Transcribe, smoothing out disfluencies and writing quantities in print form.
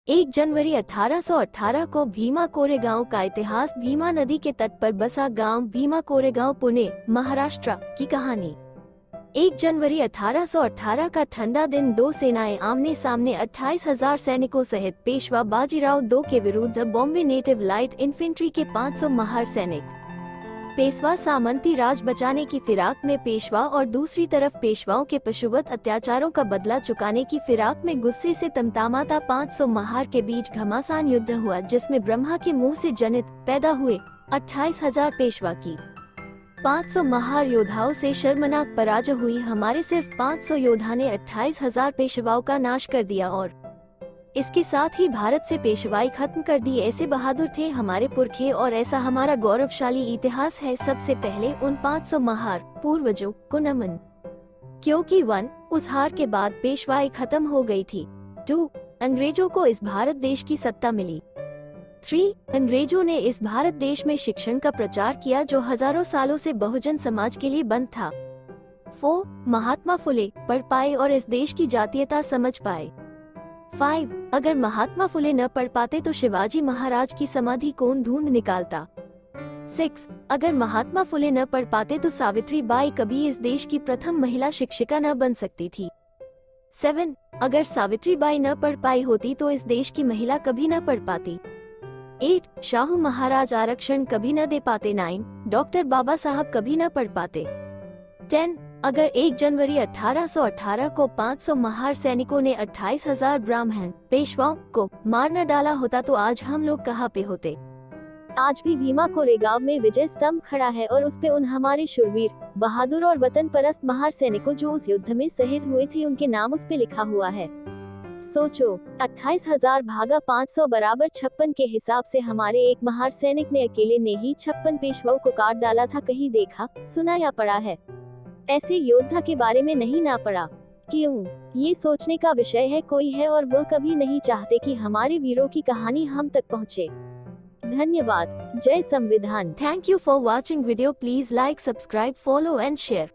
1 जनवरी 1818 को भीमा कोरेगांव का इतिहास। भीमा नदी के तट पर बसा गांव भीमा कोरेगांव, पुणे, महाराष्ट्र की कहानी। 1 जनवरी 1818 का ठंडा दिन, दो सेनाएं आमने सामने। 28,000 सैनिकों सहित पेशवा बाजीराव II के विरुद्ध बॉम्बे नेटिव लाइट इन्फेंट्री के 500 महार सैनिक। पेशवा सामंती राज बचाने की फिराक में पेशवा और दूसरी तरफ पेशवाओं के पशुवत अत्याचारों का बदला चुकाने की फिराक में गुस्से से तमतामाता 500 महार के बीच घमासान युद्ध हुआ, जिसमें ब्रह्मा के मुंह से जनित पैदा हुए 28,000 पेशवा की 500 महार योद्धाओं से शर्मनाक पराजय हुई। हमारे सिर्फ 500 योद्धा ने 28,000 पेशवाओं का नाश कर दिया और इसके साथ ही भारत से पेशवाई खत्म कर दी। ऐसे बहादुर थे हमारे पुरखे और ऐसा हमारा गौरवशाली इतिहास है। सबसे पहले उन 500 महार पूर्वजों को नमन, क्योंकि 1 उस हार के बाद पेशवाई खत्म हो गई थी। 2 अंग्रेजों को इस भारत देश की सत्ता मिली। 3 अंग्रेजों ने इस भारत देश में शिक्षण का प्रचार किया जो हजारों सालों से बहुजन समाज के लिए बंद था। 4 महात्मा फुले पढ़ पाए और इस देश की जातीयता समझ पाए। 5 अगर महात्मा फुले न पढ़ पाते तो शिवाजी महाराज की समाधि कौन ढूंढ निकालता। 6 अगर महात्मा फुले न पढ़ पाते तो सावित्री बाई कभी इस देश की प्रथम महिला शिक्षिका न बन सकती थी। 7 अगर सावित्री बाई न पढ़ पाई होती तो इस देश की महिला कभी न पढ़ पाती। 8 शाहू महाराज आरक्षण कभी न दे पाते। 9 डॉक्टर बाबा साहब कभी न पढ़ पाते। 10 अगर 1 जनवरी 1818 को 500 महार सैनिकों ने 28,000 ब्राह्मण पेशवाओं को मार न डाला होता तो आज हम लोग कहाँ पे होते। आज भी भीमा कोरेगांव में विजय स्तंभ खड़ा है और उस पे उन हमारे शूरवीर, बहादुर और वतन परस्त महार सैनिकों जो उस युद्ध में शहीद हुए थे उनके नाम उस पे लिखा हुआ है। सोचो, 28,000 भागा 500 बराबर 56 के हिसाब से हमारे एक महार सैनिक ने अकेले ने ही 56 पेशवाओं को काट डाला था। कहीं देखा, सुना या पढ़ा है? ऐसे योद्धा के बारे में नहीं ना पड़ा। क्यों? ये सोचने का विषय है। कोई है और वो कभी नहीं चाहते कि हमारे वीरों की कहानी हम तक पहुँचे। धन्यवाद। जय संविधान। Thank you for watching video. Please like, subscribe, follow and share.